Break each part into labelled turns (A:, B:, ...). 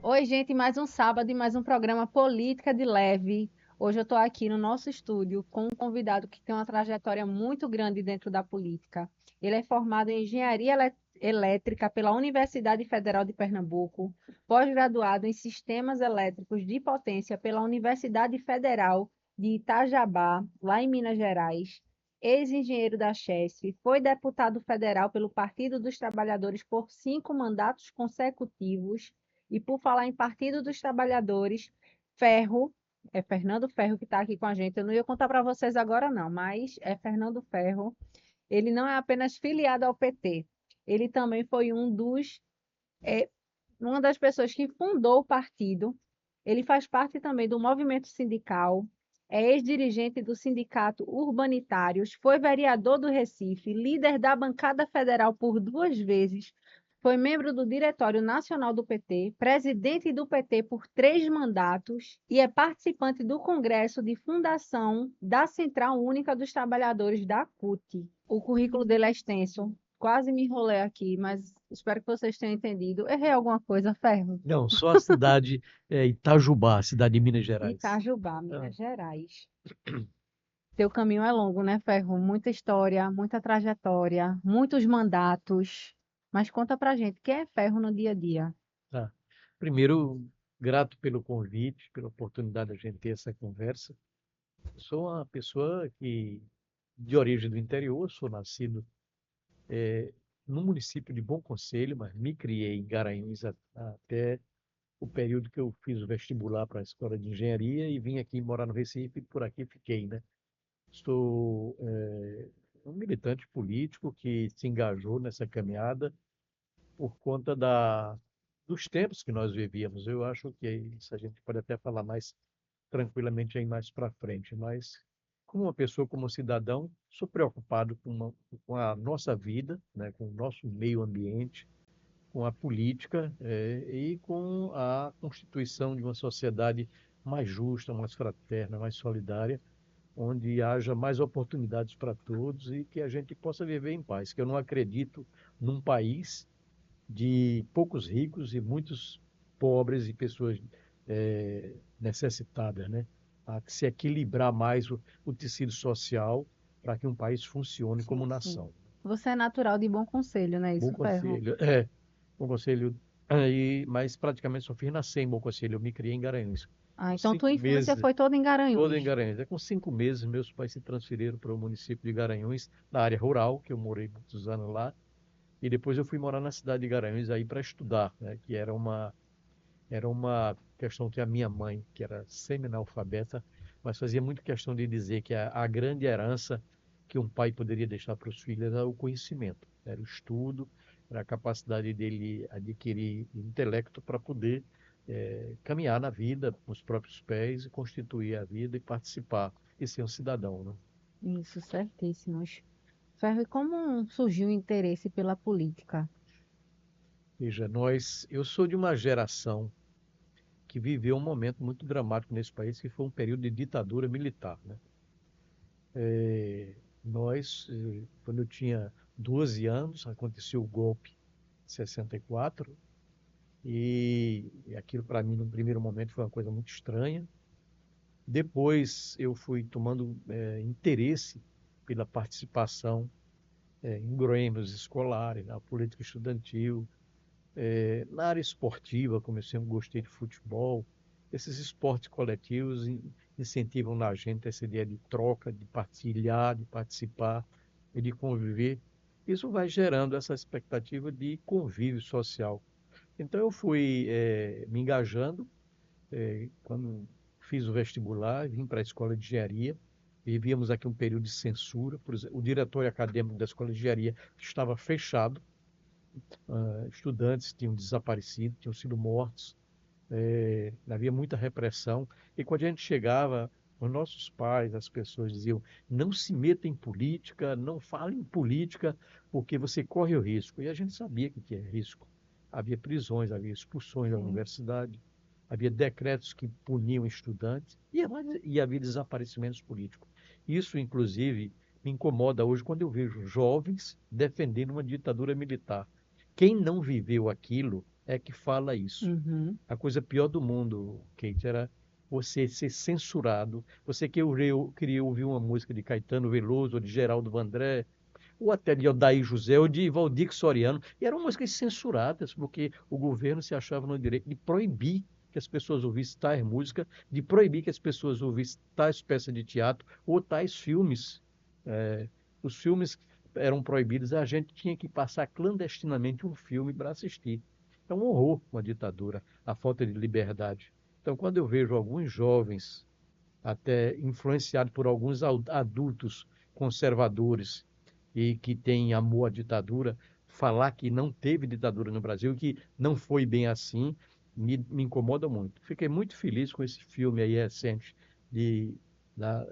A: Oi, gente, mais um sábado e mais um programa Política de Leve. Hoje eu estou aqui no nosso estúdio com um convidado que tem uma trajetória muito grande dentro da política. Ele é formado em Engenharia Elétrica pela Universidade Federal de Pernambuco, pós-graduado em Sistemas Elétricos de Potência pela Universidade Federal de Itajabá, lá em Minas Gerais. Ex-engenheiro da Chesf, foi deputado federal pelo Partido dos Trabalhadores por 5 mandatos consecutivos e por falar em Partido dos Trabalhadores, Ferro, é Fernando Ferro que está aqui com a gente. Eu não ia contar para vocês agora, não, mas é Fernando Ferro. Ele não é apenas filiado ao PT, ele também foi é, uma das pessoas que fundou o partido. Ele faz parte também do movimento sindical, é ex-dirigente do Sindicato Urbanitários, foi vereador do Recife, líder da bancada federal por 2 vezes, foi membro do Diretório Nacional do PT, presidente do PT por 3 mandatos e é participante do Congresso de Fundação da Central Única dos Trabalhadores da CUT. O currículo dele é extenso, quase me enrolei aqui, mas espero que vocês tenham entendido. Errei alguma coisa, Ferro?
B: Não, só a cidade Itajubá, cidade de Minas Gerais.
A: Itajubá,
B: Ah,
A: Minas Gerais. Teu caminho é longo, né, Ferro? Muita história, muita trajetória, muitos mandatos. Mas conta pra gente, quem é Ferro no dia a dia?
B: tá. Primeiro, grato pelo convite, pela oportunidade de a gente ter essa conversa. Eu sou uma pessoa de origem do interior, sou nascido no município de Bom Conselho, mas me criei em Garanhuns até o período que eu fiz o vestibular para a escola de engenharia e vim aqui morar no Recife e por aqui fiquei, né? Sou um militante político que se engajou nessa caminhada por conta dos tempos que nós vivíamos. Eu acho que isso a gente pode até falar mais tranquilamente aí mais para frente, mas como uma pessoa, como cidadão, sou preocupado com a nossa vida, né, com o nosso meio ambiente, com a política, e com a constituição de uma sociedade mais justa, mais fraterna, mais solidária, onde haja mais oportunidades para todos e que a gente possa viver em paz. Que eu não acredito num país de poucos ricos e muitos pobres e pessoas necessitadas, né? Há que se equilibrar mais o tecido social para que um país funcione como
A: Sim, sim.
B: nação.
A: Você é natural de Bom Conselho, não é
B: Bom
A: isso, Ferro?
B: Conselho, Bom Conselho, mas praticamente só fiz nascer em Bom Conselho, eu me criei em Garanhuns.
A: Ah,
B: Com
A: então tua
B: cinco
A: infância
B: meses,
A: foi toda em
B: todo em
A: Garanhuns.
B: Garanhuns. Com 5 meses, meus pais se transferiram para o município de Garanhuns, na área rural, que eu morei muitos anos lá, e depois eu fui morar na cidade de Garanhuns aí para estudar, né, que era uma questão que a minha mãe, que era semi-analfabeta, mas fazia muito questão de dizer que a grande herança que um pai poderia deixar para os filhos era o conhecimento, era o estudo, era a capacidade dele adquirir intelecto para poder caminhar na vida com os próprios pés e constituir a vida e participar e ser um cidadão, né?
A: Isso, certíssimos. Ferro, e como surgiu o interesse pela política?
B: Veja, eu sou de uma geração que viveu um momento muito dramático nesse país, que foi um período de ditadura militar, né? Quando eu tinha 12 anos, aconteceu o golpe de 64 e aquilo para mim, no primeiro momento, foi uma coisa muito estranha. Depois eu fui tomando interesse pela participação em grêmios escolares, na política estudantil, na área esportiva, como eu sempre gostei de futebol. Esses esportes coletivos incentivam na gente essa ideia de troca, de partilhar, de participar e de conviver. Isso vai gerando essa expectativa de convívio social. Então eu fui me engajando quando fiz o vestibular, vim para a escola de engenharia. Vivíamos aqui um período de censura, por exemplo, o diretório acadêmico da escola de engenharia estava fechado, estudantes tinham desaparecido, tinham sido mortos, havia muita repressão. E quando a gente chegava, os nossos pais, as pessoas diziam: não se meta em política, não fale em política, porque você corre o risco. E a gente sabia que tinha risco. Havia prisões, havia expulsões da
A: Sim.
B: universidade, havia decretos que puniam estudantes e havia desaparecimentos políticos. Isso, inclusive, me incomoda hoje quando eu vejo jovens defendendo uma ditadura militar. Quem não viveu aquilo é que fala isso.
A: Uhum.
B: A coisa pior do mundo, Kate, era você ser censurado. Você queria ouvir uma música de Caetano Veloso, ou de Geraldo Vandré, ou até de Odair José, ou de Valdir Soriano. E eram músicas censuradas, porque o governo se achava no direito de proibir que as pessoas ouvissem tais músicas, de proibir que as pessoas ouvissem tais peças de teatro ou tais filmes. É, os filmes eram proibidos, a gente tinha que passar clandestinamente um filme para assistir. É um horror uma ditadura, a falta de liberdade. Então, quando eu vejo alguns jovens, até influenciados por alguns adultos conservadores e que têm amor à ditadura, falar que não teve ditadura no Brasil, que não foi bem assim, me incomoda muito. Fiquei muito feliz com esse filme aí recente de,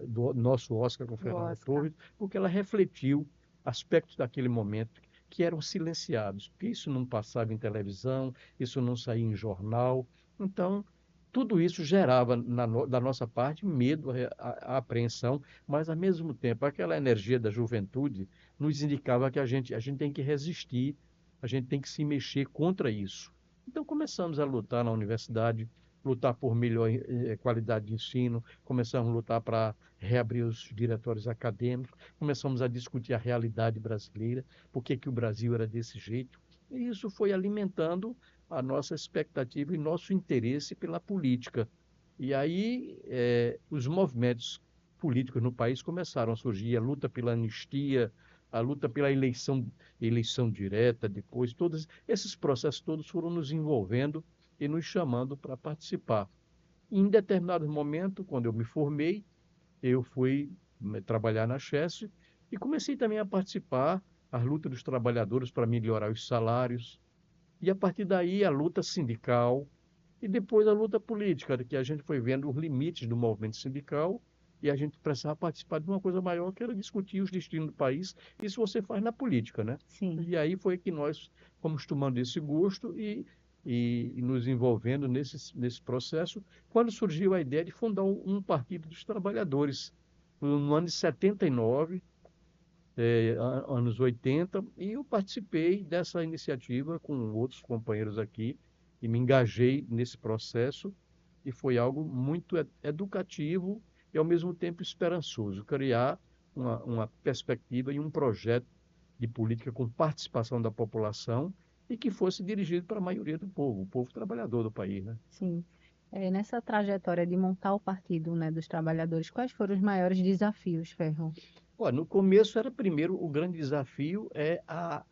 B: do nosso Oscar com
A: O
B: Fernanda
A: Oscar.
B: Torres, porque ela refletiu aspectos daquele momento que eram silenciados, porque isso não passava em televisão, isso não saía em jornal. Então, tudo isso gerava da nossa parte medo, a apreensão, mas ao mesmo tempo aquela energia da juventude nos indicava que a gente tem que resistir, a gente tem que se mexer contra isso. Então começamos a lutar na universidade, lutar por melhor qualidade de ensino, começamos a lutar para reabrir os diretórios acadêmicos, começamos a discutir a realidade brasileira, por que que o Brasil era desse jeito. E isso foi alimentando a nossa expectativa e nosso interesse pela política. E aí os movimentos políticos no país começaram a surgir, a luta pela anistia, a luta pela eleição direta, depois, todos esses processos todos foram nos envolvendo e nos chamando para participar. E em determinado momento, quando eu me formei, eu fui trabalhar na Chesse e comecei também a participar das lutas dos trabalhadores para melhorar os salários, e a partir daí a luta sindical e depois a luta política, que a gente foi vendo os limites do movimento sindical e a gente precisava participar de uma coisa maior, que era discutir os destinos do país. Isso você faz na política, né?
A: Sim.
B: E aí foi que nós fomos tomando esse gosto e nos envolvendo nesse processo, quando surgiu a ideia de fundar um partido dos trabalhadores. No ano de 79, anos 80, e eu participei dessa iniciativa com outros companheiros aqui e me engajei nesse processo e foi algo muito educativo e ao mesmo tempo esperançoso, criar uma perspectiva e um projeto de política com participação da população e que fosse dirigido para a maioria do povo, o povo trabalhador do país, né?
A: Sim. Nessa trajetória de montar o Partido, né, dos Trabalhadores, quais foram os maiores desafios, Ferro?
B: Olha, no começo era primeiro o grande desafio é a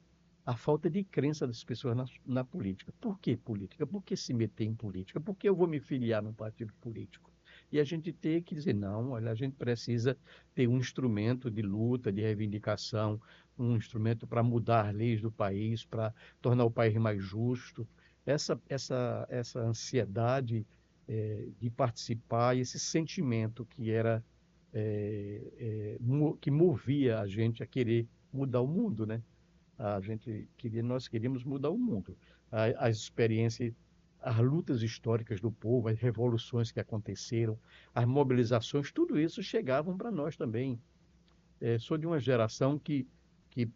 B: falta de crença das pessoas na política. Por que política? Por que se meter em política? Por que eu vou me filiar num partido político? E a gente tem que dizer, não, olha, a gente precisa ter um instrumento de luta, de reivindicação, um instrumento para mudar as leis do país, para tornar o país mais justo. Essa ansiedade de participar e esse sentimento que era que movia a gente a querer mudar o mundo, né? Nós queríamos mudar o mundo. As experiências, as lutas históricas do povo, as revoluções que aconteceram, as mobilizações, tudo isso chegavam para nós também. Sou de uma geração que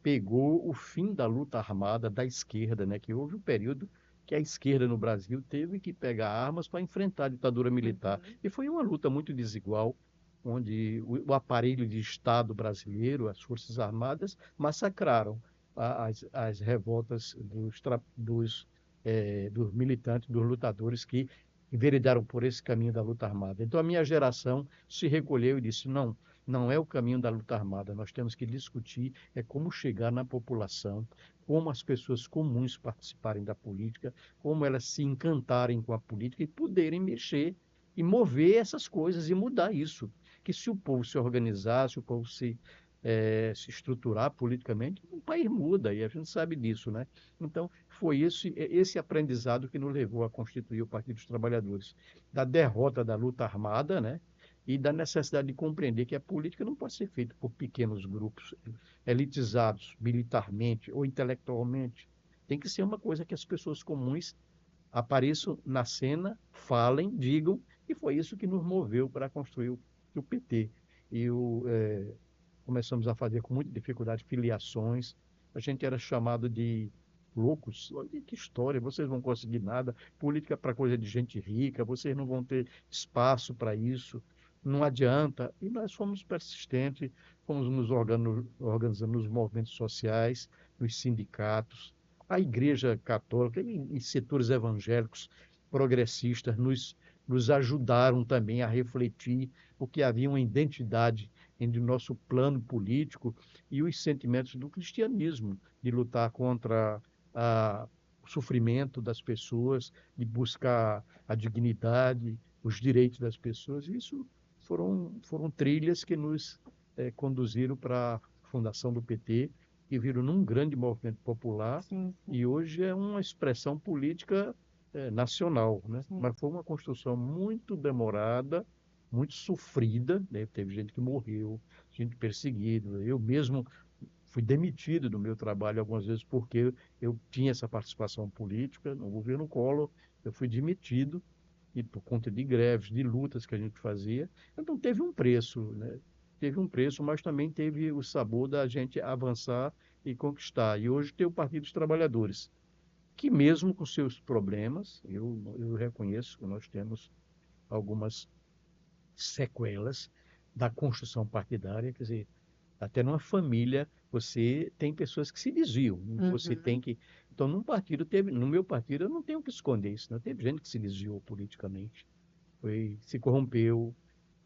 B: pegou o fim da luta armada da esquerda, né? Que houve um período que a esquerda no Brasil teve que pegar armas para enfrentar a ditadura militar.
A: Uhum.
B: E foi uma luta muito desigual, onde o aparelho de Estado brasileiro, as Forças Armadas, massacraram as revoltas dos militantes, dos lutadores que enveredaram por esse caminho da luta armada. Então a minha geração se recolheu e disse: não, não é o caminho da luta armada. Nós temos que discutir como chegar na população, como as pessoas comuns participarem da política, como elas se encantarem com a política e poderem mexer e mover essas coisas e mudar isso. Que se o povo se organizar, se o povo se estruturar politicamente, o país muda e a gente sabe disso, né? Então, foi esse aprendizado que nos levou a constituir o Partido dos Trabalhadores, da derrota da luta armada, né? E da necessidade de compreender que a política não pode ser feita por pequenos grupos elitizados militarmente ou intelectualmente. Tem que ser uma coisa que as pessoas comuns apareçam na cena, falem, digam, e foi isso que nos moveu para construir o PT. E começamos a fazer com muita dificuldade filiações. A gente era chamado de loucos, olha que história, vocês não vão conseguir nada, política é para coisa de gente rica, vocês não vão ter espaço para isso, não adianta. E nós fomos persistentes, fomos nos organizando nos movimentos sociais, nos sindicatos, a Igreja Católica e setores evangélicos progressistas nos ajudaram também a refletir, porque havia uma identidade entre o nosso plano político e os sentimentos do cristianismo, de lutar contra o sofrimento das pessoas, de buscar a dignidade, os direitos das pessoas. Isso foram trilhas que nos conduziram para a fundação do PT, que viram num grande movimento popular
A: Sim, sim,
B: e hoje é uma expressão política nacional, né?
A: sim.
B: Mas foi uma construção muito demorada, muito sofrida, né? Teve gente que morreu, gente perseguida. Eu mesmo fui demitido do meu trabalho algumas vezes porque eu tinha essa participação política no governo Collor. Eu fui demitido e por conta de greves, de lutas que a gente fazia. Então teve um preço, né? Teve um preço, mas também teve o sabor da gente avançar e conquistar. E hoje tem o Partido dos Trabalhadores, que mesmo com seus problemas, eu reconheço que nós temos algumas sequelas da construção partidária, quer dizer, até numa família você tem pessoas que se desviam, você tem
A: Uhum.
B: que... Então, num partido teve, no meu partido eu não tenho que esconder isso, não teve gente que se desviou politicamente, se corrompeu.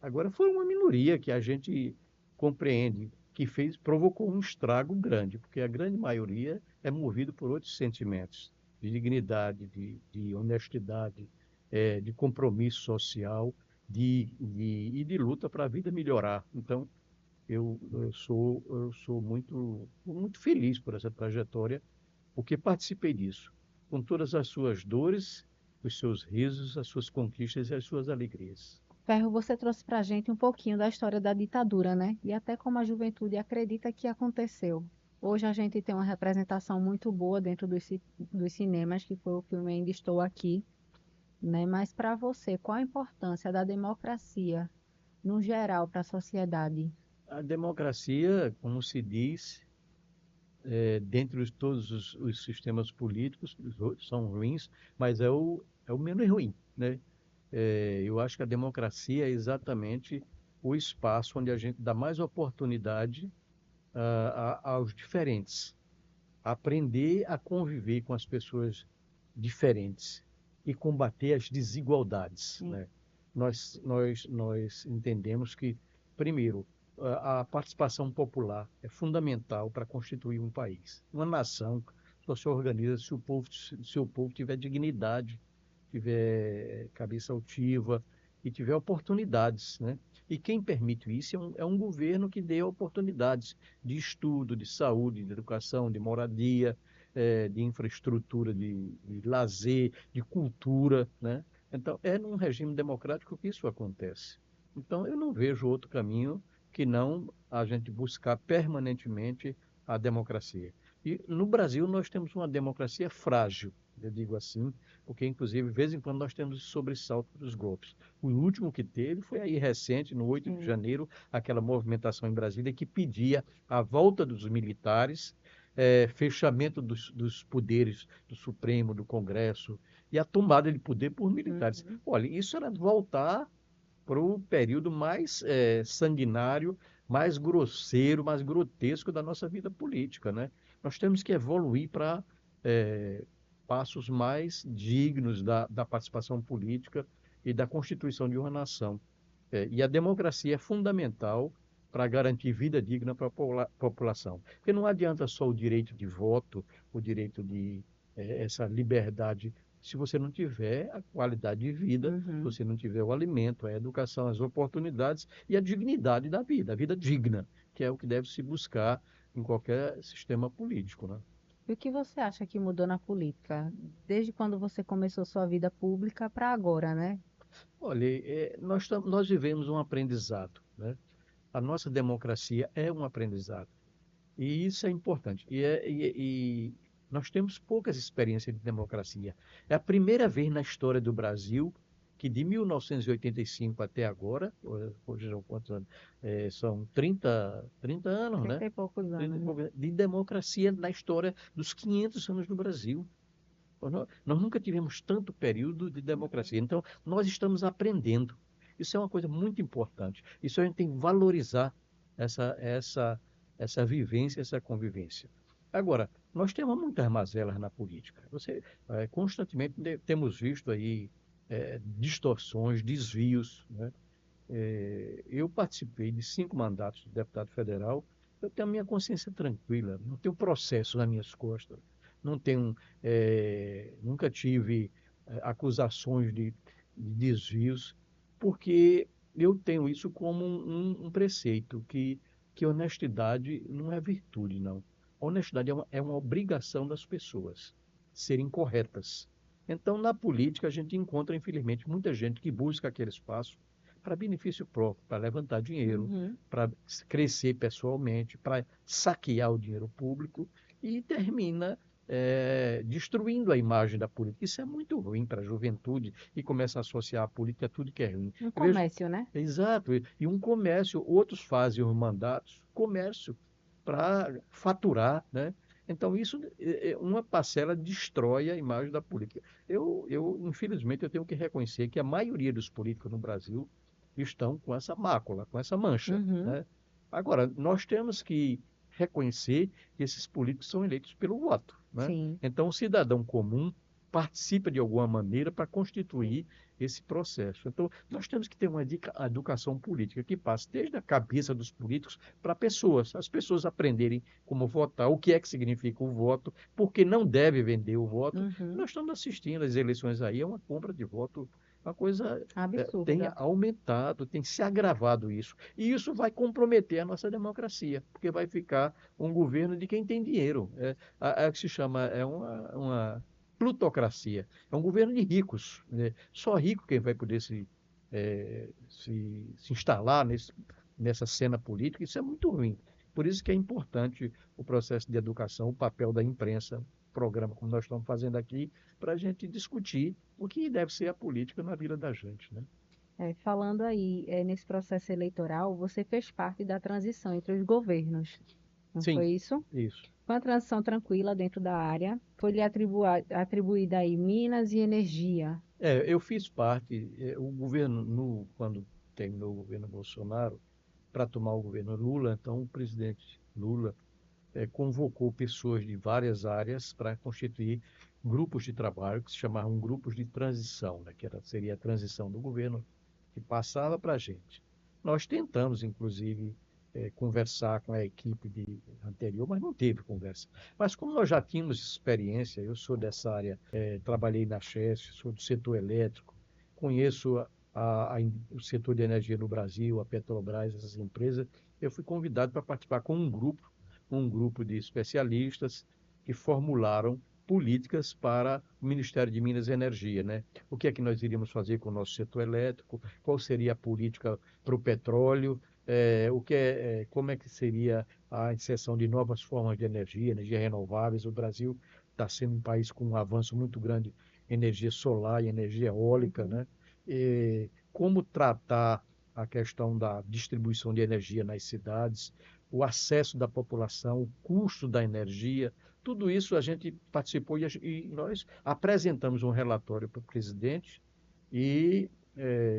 B: Agora foi uma minoria que a gente compreende que provocou um estrago grande, porque a grande maioria é movido por outros sentimentos, de dignidade, de honestidade, de compromisso social, e de luta para a vida melhorar. Então, eu sou muito feliz por essa trajetória, porque participei disso, com todas as suas dores, os seus risos, as suas conquistas e as suas alegrias.
A: Ferro, você trouxe para a gente um pouquinho da história da ditadura, né? E até como a juventude acredita que aconteceu. Hoje a gente tem uma representação muito boa dentro dos cinemas, que foi o filme Ainda Estou Aqui, né? Mas para você, qual a importância da democracia, no geral, para a sociedade?
B: A democracia, como se diz, dentre todos os sistemas políticos, os outros são ruins, mas é o menos ruim, né? Eu acho que a democracia é exatamente o espaço onde a gente dá mais oportunidade aos diferentes, aprender a conviver com as pessoas diferentes e combater as desigualdades,
A: Sim.
B: né? Nós entendemos que, primeiro, a participação popular é fundamental para constituir um país. Uma nação só se organiza se o povo tiver dignidade, tiver cabeça altiva e tiver oportunidades, né? E quem permite isso é um governo que dê oportunidades de estudo, de saúde, de educação, de moradia, de infraestrutura, de lazer, de cultura, né? Então, é num regime democrático que isso acontece. Então, eu não vejo outro caminho que não a gente buscar permanentemente a democracia. E no Brasil nós temos uma democracia frágil, eu digo assim, porque inclusive de vez em quando nós temos sobressalto dos golpes. O último que teve foi aí recente, no 8 de
A: Sim.
B: janeiro, aquela movimentação em Brasília que pedia a volta dos militares, fechamento dos poderes do Supremo, do Congresso e a tomada de poder por militares.
A: Uhum.
B: Olha, isso era voltar para o período mais sanguinário, mais grosseiro, mais grotesco da nossa vida política, né? Nós temos que evoluir para passos mais dignos da participação política e da constituição de uma nação. E a democracia é fundamental para garantir vida digna para a população. Porque não adianta só o direito de voto, o direito de essa liberdade, se você não tiver a qualidade de vida, se
A: Uhum.
B: você não tiver o alimento, a educação, as oportunidades e a dignidade da vida, a vida digna, que é o que deve se buscar em qualquer sistema político, né?
A: E o que você acha que mudou na política, desde quando você começou sua vida pública para agora, né?
B: Olha, nós vivemos um aprendizado, né? A nossa democracia é um aprendizado. E isso é importante. E nós temos poucas experiências de democracia. É a primeira vez na história do Brasil que de 1985 até agora, hoje são quantos anos? São 30 anos, né?
A: 30 e poucos
B: 30 e
A: anos, né?
B: poucos anos de democracia na história dos 500 anos do Brasil. Nós nunca tivemos tanto período de democracia. Então, nós estamos aprendendo. Isso é uma coisa muito importante. Isso a gente tem que valorizar essa vivência, essa convivência. Agora, nós temos muitas mazelas na política. Constantemente temos visto aí distorções, desvios, né? Eu participei de 5 mandatos de deputado federal. Eu tenho a minha consciência tranquila, não tenho processo nas minhas costas, não tenho, nunca tive acusações de desvios, porque eu tenho isso como um preceito, que honestidade não é virtude, não. Honestidade é uma obrigação das pessoas serem corretas. Então, na política, a gente encontra, infelizmente, muita gente que busca aquele espaço para benefício próprio, para levantar dinheiro,
A: Uhum.
B: para crescer pessoalmente, para saquear o dinheiro público e termina destruindo a imagem da política. Isso é muito ruim para a juventude e começa a associar a política a tudo que é ruim.
A: Um
B: Eu vejo,
A: comércio, né?
B: exato, e um comércio, outros fazem os mandatos, comércio, para faturar, né? Então, isso, uma parcela destrói a imagem da política. Infelizmente, eu tenho que reconhecer que a maioria dos políticos no Brasil estão com essa mácula, com essa mancha,
A: Uhum.
B: né? Agora, nós temos que reconhecer que esses políticos são eleitos pelo voto, né?
A: Sim.
B: Então, o cidadão comum participa de alguma maneira para constituir esse processo. Então, nós temos que ter uma educação política que passe desde a cabeça dos políticos para as pessoas aprenderem como votar, o que é que significa o voto, porque não deve vender o voto.
A: Uhum.
B: Nós estamos assistindo às eleições aí, é uma compra de voto, uma coisa tem
A: Absurda.
B: aumentado, tem se agravado isso. E isso vai comprometer a nossa democracia, porque vai ficar um governo de quem tem dinheiro. É o que se chama, uma plutocracia. É um governo de ricos, né? Só rico quem vai poder se instalar nessa cena política. Isso é muito ruim. Por isso que é importante o processo de educação, o papel da imprensa, programa como nós estamos fazendo aqui, para a gente discutir o que deve ser a política na vida da gente, né?
A: Falando aí, nesse processo eleitoral, você fez parte da transição entre os governos, não
B: Sim,
A: foi isso?
B: isso.
A: Foi uma transição tranquila dentro da área. Foi-lhe atribuída aí Minas e Energia.
B: Eu fiz parte, o governo, quando terminou o governo Bolsonaro, para tomar o governo Lula, então o presidente Lula convocou pessoas de várias áreas para constituir grupos de trabalho que se chamavam grupos de transição, né, seria a transição do governo que passava para a gente. Nós tentamos, inclusive, conversar com a equipe anterior, mas não teve conversa. Mas como nós já tínhamos experiência, eu sou dessa área, trabalhei na Chesf, sou do setor elétrico, conheço o setor de energia no Brasil, a Petrobras, essas empresas, eu fui convidado para participar com um grupo de especialistas que formularam políticas para o Ministério de Minas e Energia, né? O que é que nós iríamos fazer com o nosso setor elétrico? Qual seria a política para o petróleo? Como é que seria a inserção de novas formas de energia, energia renováveis? O Brasil está sendo um país com um avanço muito grande em energia solar e energia eólica,
A: Uhum.
B: né? Como tratar a questão da distribuição de energia nas cidades, o acesso da população, o custo da energia, tudo isso a gente participou e nós apresentamos um relatório para o presidente e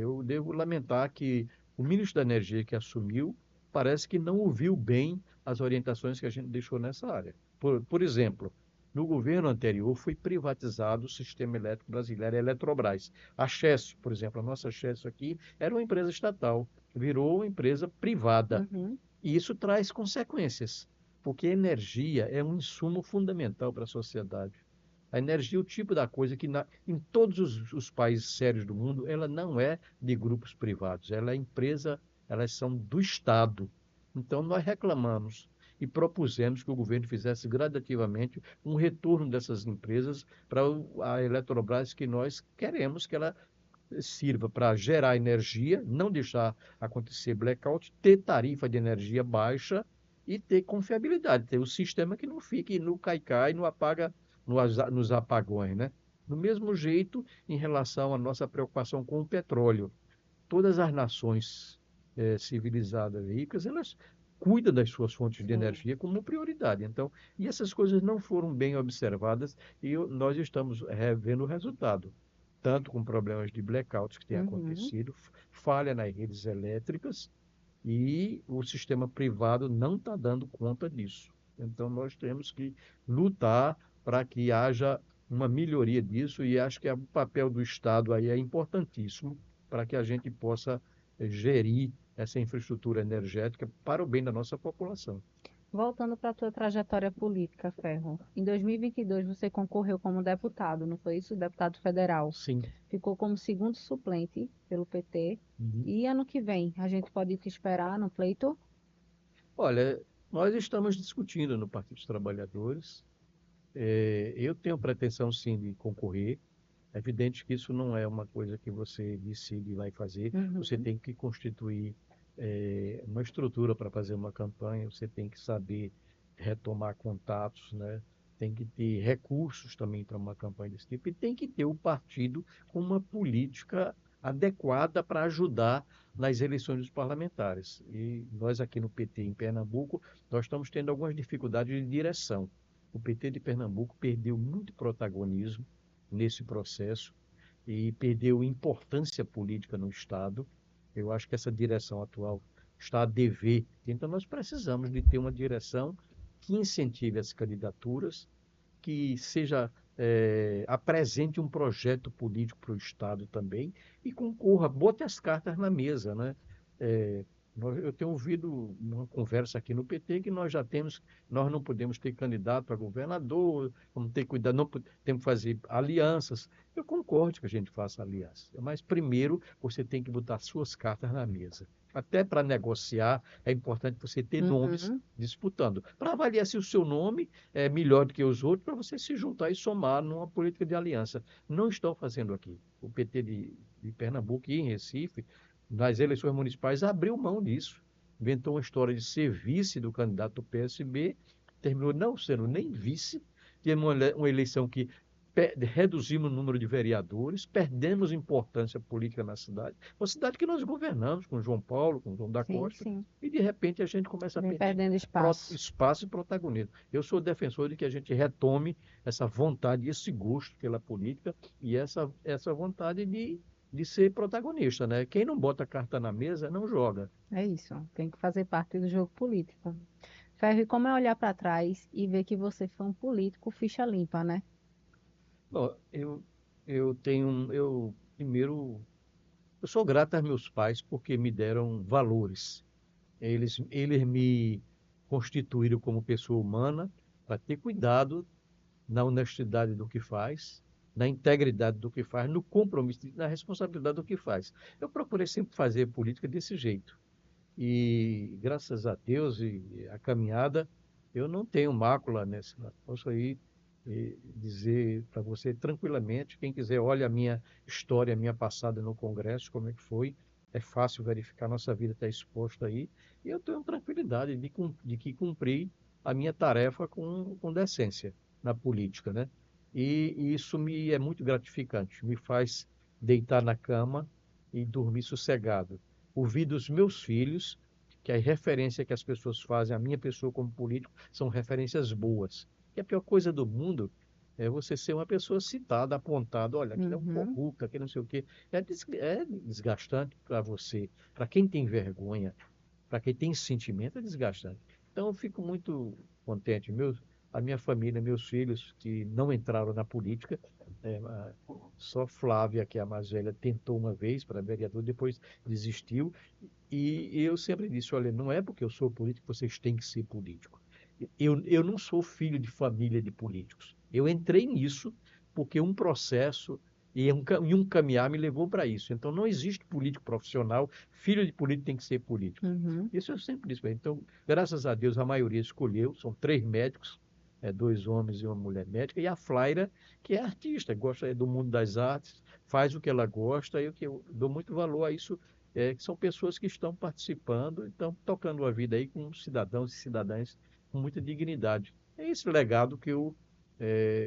B: eu devo lamentar que o ministro da Energia que assumiu parece que não ouviu bem as orientações que a gente deixou nessa área. Por exemplo, no governo anterior foi privatizado o sistema elétrico brasileiro, a Eletrobras. A Chesf, por exemplo, a nossa Chesf aqui era uma empresa estatal, virou uma empresa privada.
A: Uhum.
B: E isso traz consequências, porque energia é um insumo fundamental para a sociedade. A energia é o tipo da coisa que em todos os países sérios do mundo, ela não é de grupos privados, ela é empresa, elas são do Estado. Então nós reclamamos e propusemos que o governo fizesse gradativamente um retorno dessas empresas para a Eletrobras, que nós queremos que ela sirva para gerar energia, não deixar acontecer blackout, ter tarifa de energia baixa e ter confiabilidade, ter o sistema que não fique no caicai, no apaga, nos apagões, né? Do mesmo jeito, em relação à nossa preocupação com o petróleo, todas as nações civilizadas ricas, elas cuidam das suas fontes de
A: Sim.
B: energia como prioridade. Então, e essas coisas não foram bem observadas e nós estamos vendo o resultado, tanto com problemas de blackouts que têm
A: Uhum.
B: acontecido, falha nas redes elétricas e o sistema privado não está dando conta disso. Então, nós temos que lutar para que haja uma melhoria disso e acho que o papel do Estado aí é importantíssimo para que a gente possa gerir essa infraestrutura energética para o bem da nossa população.
A: Voltando para a tua trajetória política, Ferro. Em 2022 você concorreu como deputado, não foi isso? Deputado federal.
B: Sim.
A: Ficou como segundo suplente pelo PT.
B: Uhum.
A: E ano que vem, a gente pode te esperar no pleito?
B: Olha, nós estamos discutindo no Partido dos Trabalhadores. Eu tenho pretensão, sim, de concorrer. É evidente que isso não é uma coisa que você decide e vai fazer. Você
A: Uhum.
B: tem que constituir uma estrutura para fazer uma campanha, você tem que saber retomar contatos, né? Tem que ter recursos também para uma campanha desse tipo, e tem que ter o partido com uma política adequada para ajudar nas eleições dos parlamentares. E nós aqui no PT em Pernambuco, nós estamos tendo algumas dificuldades de direção. O PT de Pernambuco perdeu muito protagonismo nesse processo e perdeu importância política no Estado. Eu acho que essa direção atual está a dever. Então, nós precisamos de ter uma direção que incentive as candidaturas, que seja apresente um projeto político para o Estado também e concorra, bote as cartas na mesa, né? É, eu tenho ouvido uma conversa aqui no PT que nós não podemos ter candidato a governador, vamos ter cuidado, não temos que fazer alianças. Eu concordo que a gente faça aliança, mas primeiro você tem que botar suas cartas na mesa. Até para negociar, é importante você ter nomes
A: Uhum.
B: disputando, para avaliar se o seu nome é melhor do que os outros, para você se juntar e somar numa política de aliança. Não estão fazendo aqui. O PT de Pernambuco e em Recife, nas eleições municipais, abriu mão disso. Inventou uma história de ser vice do candidato do PSB, terminou não sendo nem vice, teve uma eleição que reduzimos o número de vereadores, perdemos importância política na cidade, uma cidade que nós governamos com João Paulo, com João da
A: Sim,
B: Costa,
A: sim.
B: e de repente a gente começa a
A: Vem
B: perder
A: perdendo espaço.
B: espaço e protagonismo. Eu sou defensor de que a gente retome essa vontade, esse gosto pela política e essa vontade de ser protagonista, né? Quem não bota a carta na mesa não joga.
A: É isso. Tem que fazer parte do jogo político. Ferro, e como é olhar para trás e ver que você foi um político ficha limpa, né?
B: Bom, primeiro, eu sou grato aos meus pais porque me deram valores. Eles me constituíram como pessoa humana para ter cuidado na honestidade do que faz, na integridade do que faz, no compromisso, na responsabilidade do que faz. Eu procurei sempre fazer política desse jeito. E graças a Deus e a caminhada, eu não tenho mácula nessa. Posso aí dizer para você tranquilamente, quem quiser, olha a minha história, a minha passada no Congresso, como é que foi. É fácil verificar, nossa vida está exposta aí. E eu tenho tranquilidade de que cumpri a minha tarefa com decência na política, né? E isso me é muito gratificante, me faz deitar na cama e dormir sossegado, ouvir dos meus filhos que a referência que as pessoas fazem à minha pessoa como político são referências boas. Que a pior coisa do mundo é você ser uma pessoa citada, apontada, olha, aquele é um
A: Uhum.
B: corrupto, aquele não sei o quê. É desgastante para você, para quem tem vergonha, para quem tem sentimento, é desgastante. Então, eu fico muito contente. A minha família, meus filhos, que não entraram na política, só Flávia, que é a mais velha, tentou uma vez para vereador, depois desistiu. E eu sempre disse, olha, não é porque eu sou político que vocês têm que ser político. Eu não sou filho de família de políticos. Eu entrei nisso porque um processo e um caminhar me levou para isso. Então, não existe político profissional, filho de político tem que ser político.
A: Uhum.
B: Isso eu sempre disse. Então, graças a Deus, a maioria escolheu, são três médicos, dois homens e uma mulher médica, e a Flaira, que é artista, gosta do mundo das artes, faz o que ela gosta, e o que eu dou muito valor a isso que são pessoas que estão participando, estão tocando a vida aí com cidadãos e cidadãs com muita dignidade. É esse legado que eu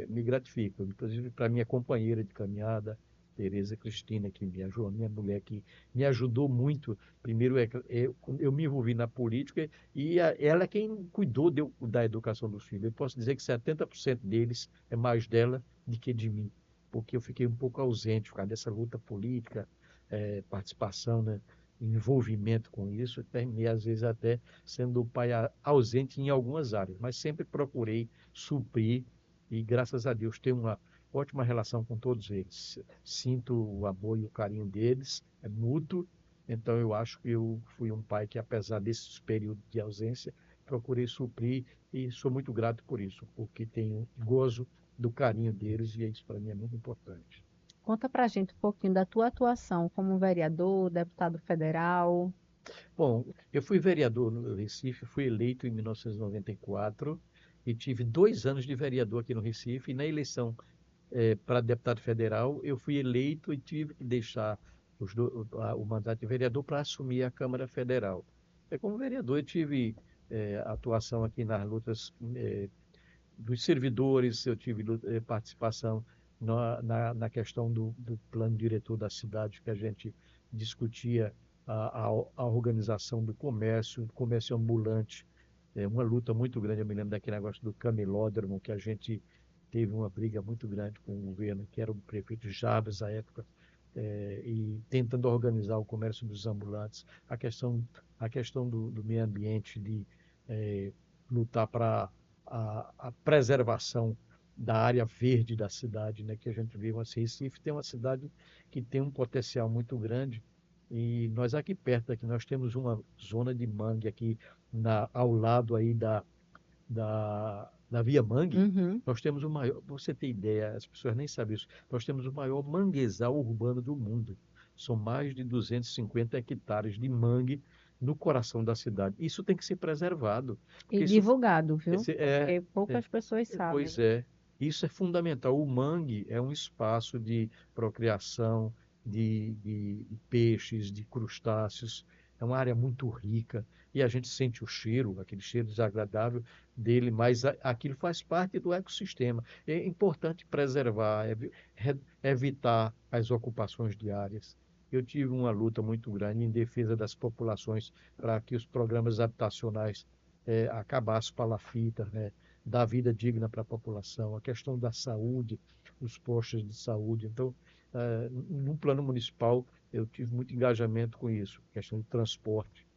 B: me gratificam. Inclusive para minha companheira de caminhada, Tereza Cristina, que me ajudou, minha mulher que me ajudou muito. Primeiro, eu me envolvi na política e ela é quem cuidou da educação dos filhos. Eu posso dizer que 70% deles é mais dela do que de mim, porque eu fiquei um pouco ausente por causa dessa luta política, participação, né, envolvimento com isso. Eu terminei, às vezes, até sendo o pai ausente em algumas áreas, mas sempre procurei suprir e, graças a Deus, tenho uma ótima relação com todos eles. Sinto o amor e o carinho deles, é mútuo. Então, eu acho que eu fui um pai que, apesar desses períodos de ausência, procurei suprir e sou muito grato por isso, porque tenho gozo do carinho deles e isso para mim é muito importante.
A: Conta pra gente um pouquinho da tua atuação como vereador, deputado federal.
B: Bom, eu fui vereador no Recife, fui eleito em 1994 e tive 2 anos de vereador aqui no Recife. E na eleição para deputado federal, eu fui eleito e tive que deixar o mandato de vereador para assumir a Câmara Federal. Como vereador, eu tive atuação aqui nas lutas dos servidores, eu tive participação na questão do plano diretor da cidade, que a gente discutia a organização do comércio ambulante, uma luta muito grande. Eu me lembro daquele negócio do camelódromo, que a gente teve uma briga muito grande com o governo, que era o prefeito Jabas à época, e tentando organizar o comércio dos ambulantes, a questão do meio ambiente, de lutar para a preservação da área verde da cidade, né, que a gente vive. Assim, Recife tem uma cidade que tem um potencial muito grande e nós aqui perto aqui nós temos uma zona de mangue aqui ao lado aí da Via Mangue.
A: Uhum.
B: Nós temos o maior, pra você ter ideia, as pessoas nem sabem isso, nós temos o maior manguezal urbano do mundo. São mais de 250 hectares de mangue no coração da cidade. Isso tem que ser preservado,
A: E
B: porque isso
A: divulgado, viu?
B: esse
A: Porque
B: é,
A: poucas pessoas
B: pois
A: sabem.
B: é, isso é fundamental. O mangue é um espaço de procriação de peixes, de crustáceos. É uma área muito rica e a gente sente o cheiro, aquele cheiro desagradável dele, mas aquilo faz parte do ecossistema. É importante preservar, evitar as ocupações diárias. Eu tive uma luta muito grande em defesa das populações para que os programas habitacionais acabassem palafitas, né? Dar vida digna para a população, a questão da saúde, os postos de saúde. Então, no plano municipal, eu tive muito engajamento com isso, questão de transporte.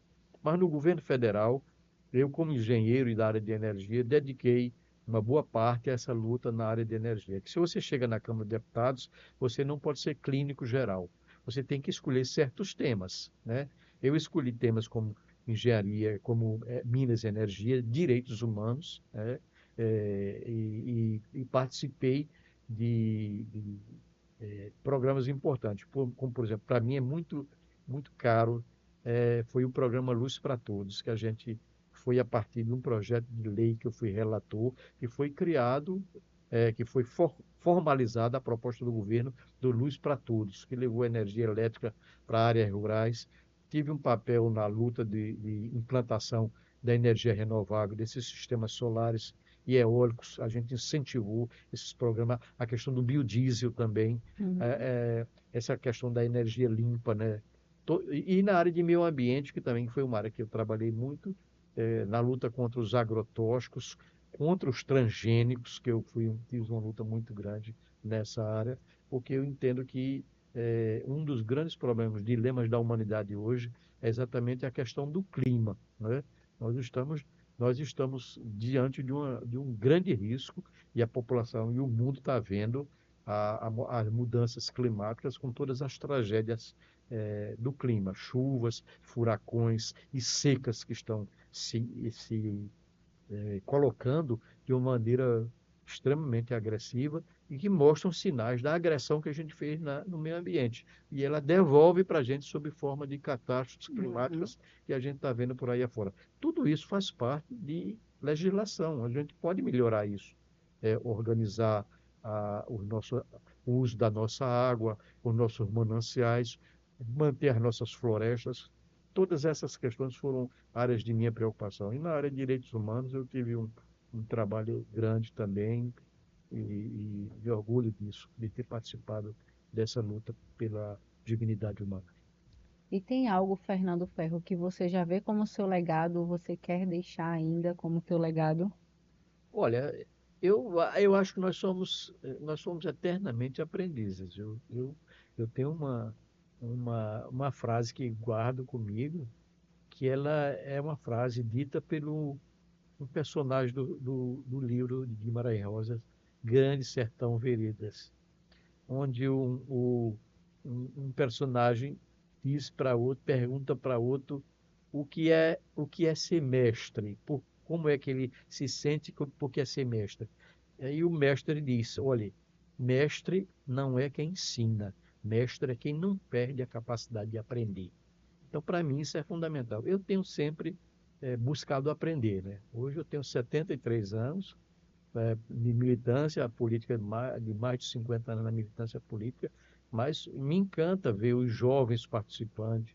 B: Mas no governo federal, eu, como engenheiro e da área de energia, dediquei uma boa parte a essa luta na área de energia. Que se você chega na Câmara de Deputados, você não pode ser clínico geral. Você tem que escolher certos temas, né? Eu escolhi temas como engenharia, como minas e energia, direitos humanos, né? E participei de programas importantes, como, por exemplo, para mim é muito, muito caro, foi o programa Luz para Todos, que a gente foi a partir de um projeto de lei que eu fui relator, que foi criado, que foi formalizada a proposta do governo do Luz para Todos, que levou energia elétrica para áreas rurais. Tive um papel na luta de implantação da energia renovável, desses sistemas solares e eólicos. A gente incentivou esses programas, a questão do biodiesel também,
A: Uhum.
B: essa questão da energia limpa, né? E na área de meio ambiente, que também foi uma área que eu trabalhei muito, na luta contra os agrotóxicos, contra os transgênicos, que fiz uma luta muito grande nessa área, porque eu entendo que um dos grandes problemas, dilemas da humanidade hoje, é exatamente a questão do clima, né? Nós estamos, nós estamos diante de um grande risco e a população e o mundo está vendo as mudanças climáticas com todas as tragédias do clima, chuvas, furacões e secas que estão se colocando de uma maneira extremamente agressiva e que mostram sinais da agressão que a gente fez no meio ambiente. E ela devolve para a gente sob forma de catástrofes
A: Uhum.
B: climáticas que a gente está vendo por aí afora. Tudo isso faz parte de legislação. A gente pode melhorar isso, organizar o uso da nossa água, os nossos mananciais, manter as nossas florestas. Todas essas questões foram áreas de minha preocupação. E na área de direitos humanos eu tive um trabalho grande também, e me orgulho disso, de ter participado dessa luta pela dignidade humana.
A: E tem algo, Fernando Ferro, que você já vê como seu legado, você quer deixar ainda como teu legado?
B: Olha, eu acho que nós somos eternamente aprendizes. Eu tenho uma frase que guardo comigo, que ela é uma frase dita pelo um personagem do livro de Guimarães Rosa, Grande Sertão Veredas, onde um personagem diz para outro, pergunta para outro o que é ser mestre, como é que ele se sente porque é ser mestre. Aí o mestre diz, olha, mestre não é quem ensina, mestre é quem não perde a capacidade de aprender. Então, para mim, isso é fundamental. Eu tenho sempre buscado aprender, né? Hoje eu tenho 73 anos, de militância política, de mais de 50 anos na militância política, mas me encanta ver os jovens participantes,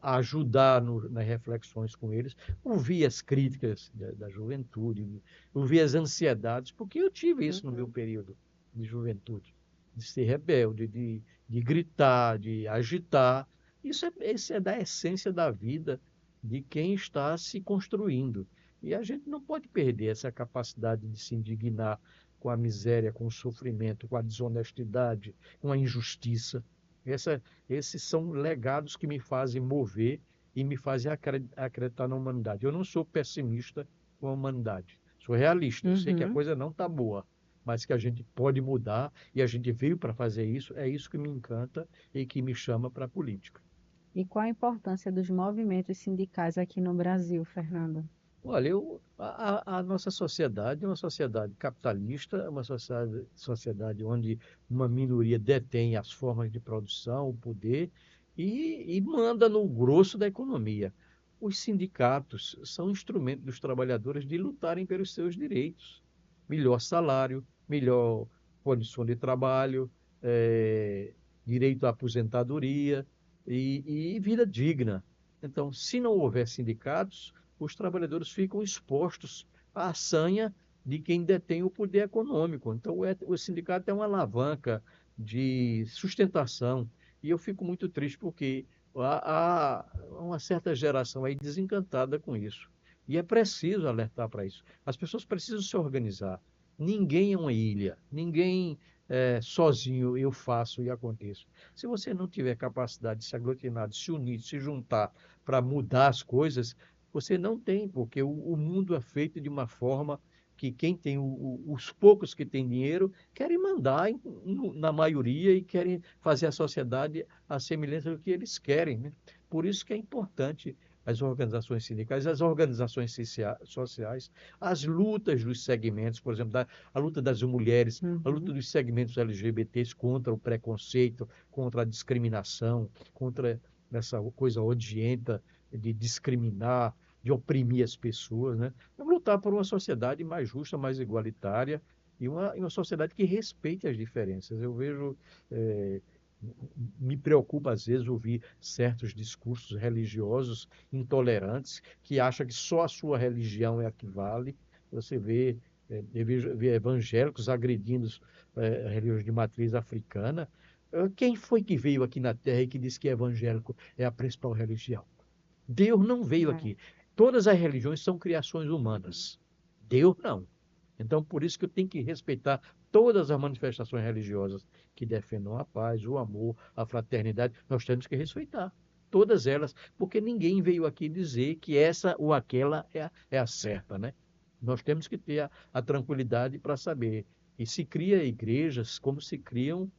B: ajudar nas reflexões com eles, ouvir as críticas da juventude, ouvir as ansiedades, porque eu tive isso no meu
A: Uhum.
B: período de juventude, de ser rebelde, de gritar, de agitar. Isso é da essência da vida de quem está se construindo. E a gente não pode perder essa capacidade de se indignar com a miséria, com o sofrimento, com a desonestidade, com a injustiça. Essa, esses são legados que me fazem mover e me fazem acreditar na humanidade. Eu não sou pessimista com a humanidade, sou realista. Eu sei que a
A: Uhum.
B: coisa não está boa, mas que a gente pode mudar e a gente veio para fazer isso. É isso que me encanta e que me chama para a política.
A: E qual a importância dos movimentos sindicais aqui no Brasil, Fernando?
B: Olha, a nossa sociedade é uma sociedade capitalista, é uma sociedade onde uma minoria detém as formas de produção, o poder e manda no grosso da economia. Os sindicatos são instrumentos dos trabalhadores de lutarem pelos seus direitos. Melhor salário, melhor condição de trabalho, direito à aposentadoria e vida digna. Então, se não houver sindicatos, os trabalhadores ficam expostos à sanha de quem detém o poder econômico. Então, o sindicato é uma alavanca de sustentação. E eu fico muito triste porque há uma certa geração aí desencantada com isso. E é preciso alertar para isso. As pessoas precisam se organizar. Ninguém é uma ilha, ninguém sozinho eu faço e aconteço. Se você não tiver capacidade de se aglutinar, de se unir, de se juntar para mudar as coisas, você não tem, porque o mundo é feito de uma forma que quem tem, os poucos que têm dinheiro, querem mandar na maioria e querem fazer a sociedade à semelhança do que eles querem, né? Por isso que é importante as organizações sindicais, as organizações sociais, as lutas dos segmentos, por exemplo, a luta das mulheres, a luta
A: Uhum.
B: dos segmentos LGBTs contra o preconceito, contra a discriminação, contra essa coisa odienta de discriminar, de oprimir as pessoas, né? Vamos lutar por uma sociedade mais justa, mais igualitária e uma sociedade que respeite as diferenças. Eu vejo, eh, me preocupa às vezes ouvir certos discursos religiosos intolerantes que acham que só a sua religião é a que vale. Você vê, eu vejo evangélicos agredindo religiões de matriz africana. Quem foi que veio aqui na Terra e que disse que evangélico é a principal religião? Deus não veio
A: É.
B: aqui. Todas as religiões são criações humanas. Deus não. Então, por isso que eu tenho que respeitar todas as manifestações religiosas que defendam a paz, o amor, a fraternidade. Nós temos que respeitar todas elas, porque ninguém veio aqui dizer que essa ou aquela é a certa, né? Nós temos que ter a tranquilidade para saber. E se cria igrejas como se criam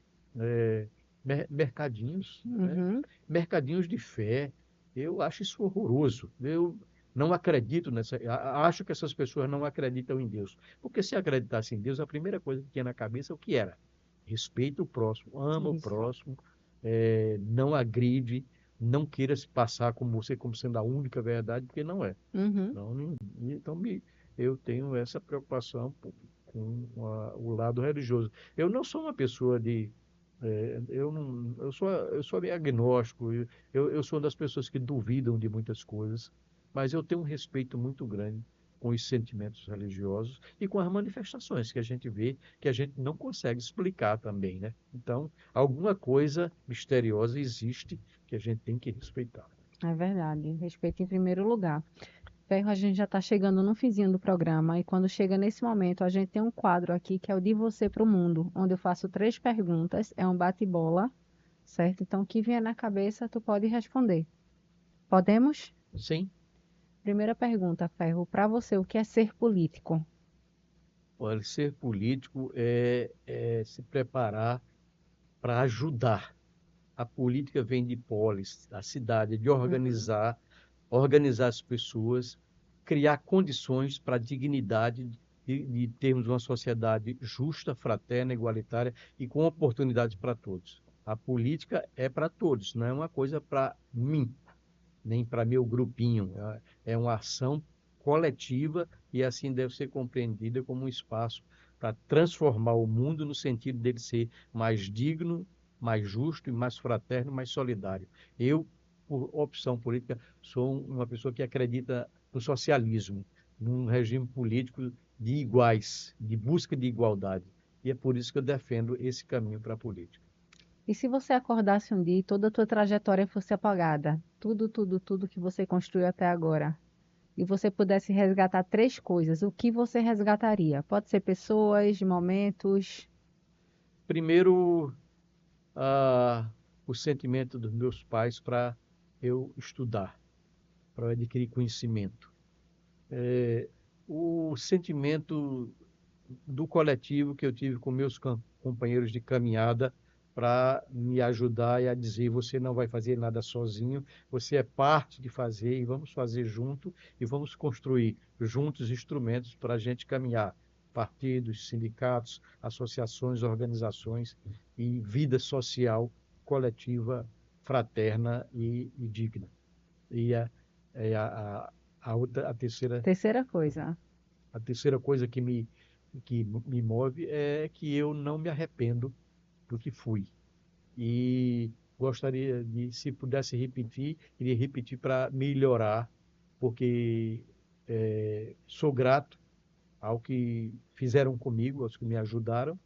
B: mercadinhos, né?
A: Uhum.
B: Mercadinhos de fé. Eu acho isso horroroso. Eu não acredito nessa. Acho que essas pessoas não acreditam em Deus. Porque se acreditasse em Deus, a primeira coisa que tinha na cabeça é o que era? Respeita o próximo, ama o
A: Isso.
B: próximo, não agride, não queira se passar como você como sendo a única verdade, porque não é.
A: Uhum.
B: Não, então eu tenho essa preocupação com o lado religioso. Eu não sou uma pessoa eu não, eu sou meio agnóstico. Eu sou uma das pessoas que duvidam de muitas coisas, mas eu tenho um respeito muito grande com os sentimentos religiosos e com as manifestações que a gente vê, que a gente não consegue explicar também, né? Então, alguma coisa misteriosa existe que a gente tem que respeitar.
A: É verdade. Respeito em primeiro lugar. Ferro, a gente já está chegando no finzinho do programa e quando chega nesse momento, a gente tem um quadro aqui que é o de você para o mundo, onde eu faço 3 perguntas, é um bate-bola, certo? Então, o que vier na cabeça, tu pode responder. Podemos?
B: Sim,
A: Primeira pergunta, Ferro, para você, o que é ser político?
B: olha, ser político é se preparar para ajudar. A política vem de polis, a cidade, de
A: Uhum.
B: organizar as pessoas, criar condições para a dignidade de termos uma sociedade justa, fraterna, igualitária e com oportunidades para todos. A política é para todos, não é uma coisa para mim, nem para meu grupinho. É uma ação coletiva e assim deve ser compreendida como um espaço para transformar o mundo no sentido dele ser mais digno, mais justo e mais fraterno, mais solidário. Eu, por opção política, sou uma pessoa que acredita no socialismo, num regime político de iguais, de busca de igualdade. E é por isso que eu defendo esse caminho para a política.
A: E se você acordasse um dia e toda a tua trajetória fosse apagada, tudo que você construiu até agora, e você pudesse resgatar 3 coisas, o que você resgataria? Pode ser pessoas, momentos.
B: Primeiro, ah, o sentimento dos meus pais para eu estudar, para eu adquirir conhecimento. O sentimento do coletivo que eu tive com meus companheiros de caminhada para me ajudar e a dizer: você não vai fazer nada sozinho, você é parte de fazer e vamos fazer junto e vamos construir juntos instrumentos para a gente caminhar. Partidos, sindicatos, associações, organizações e vida social coletiva, fraterna e digna. E a terceira
A: Terceira coisa.
B: a terceira coisa que me move é que eu não me arrependo do que fui. E gostaria de, se pudesse repetir, iria repetir para melhorar, porque sou grato ao que fizeram comigo, aos que me ajudaram,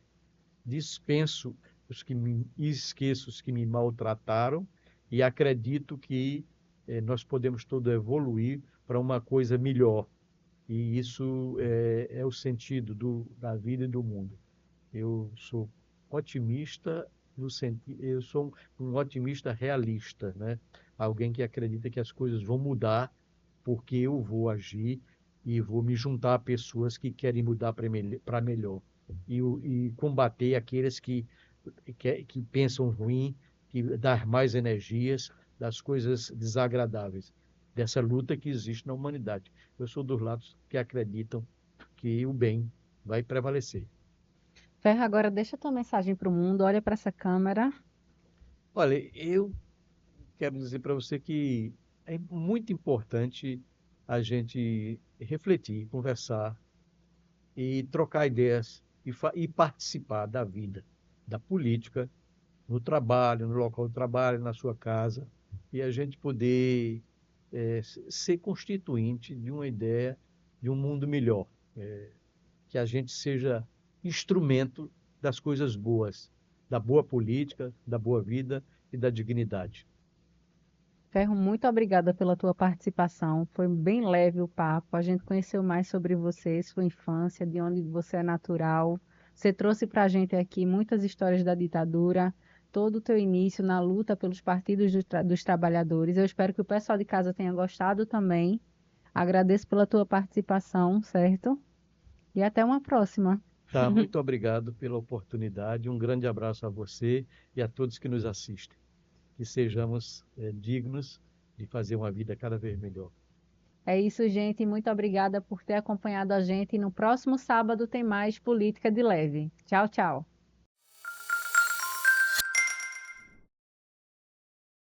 B: dispenso os que me e esqueço os que me maltrataram e acredito que nós podemos todos evoluir para uma coisa melhor. E isso é o sentido da vida e do mundo. Eu sou otimista no sentido, eu sou um otimista realista, né? Alguém que acredita que as coisas vão mudar porque eu vou agir e vou me juntar a pessoas que querem mudar para melhor e combater aqueles que pensam ruim, que dar mais energias das coisas desagradáveis, dessa luta que existe na humanidade. Eu sou dos lados que acreditam que o bem vai prevalecer.
A: Ferro, agora deixa tua mensagem para o mundo, olha para essa câmera.
B: Olha, eu quero dizer para você que é muito importante a gente refletir, conversar e trocar ideias e participar da vida, da política, no trabalho, no local de trabalho, na sua casa, e a gente poder ser constituinte de uma ideia de um mundo melhor, que a gente seja instrumento das coisas boas, da boa política, da boa vida e da dignidade.
A: Ferro, muito obrigada pela tua participação. Foi bem leve o papo. A gente conheceu mais sobre você, sua infância, de onde você é natural. Você trouxe para a gente aqui muitas histórias da ditadura, todo o teu início na luta pelos partidos dos trabalhadores. Eu espero que o pessoal de casa tenha gostado também. Agradeço pela tua participação, certo? E até uma próxima.
B: Tá, muito obrigado pela oportunidade. Um grande abraço a você e a todos que nos assistem. Que sejamos dignos de fazer uma vida cada vez melhor.
A: É isso, gente. Muito obrigada por ter acompanhado a gente. E no próximo sábado tem mais Política de Leve. Tchau, tchau.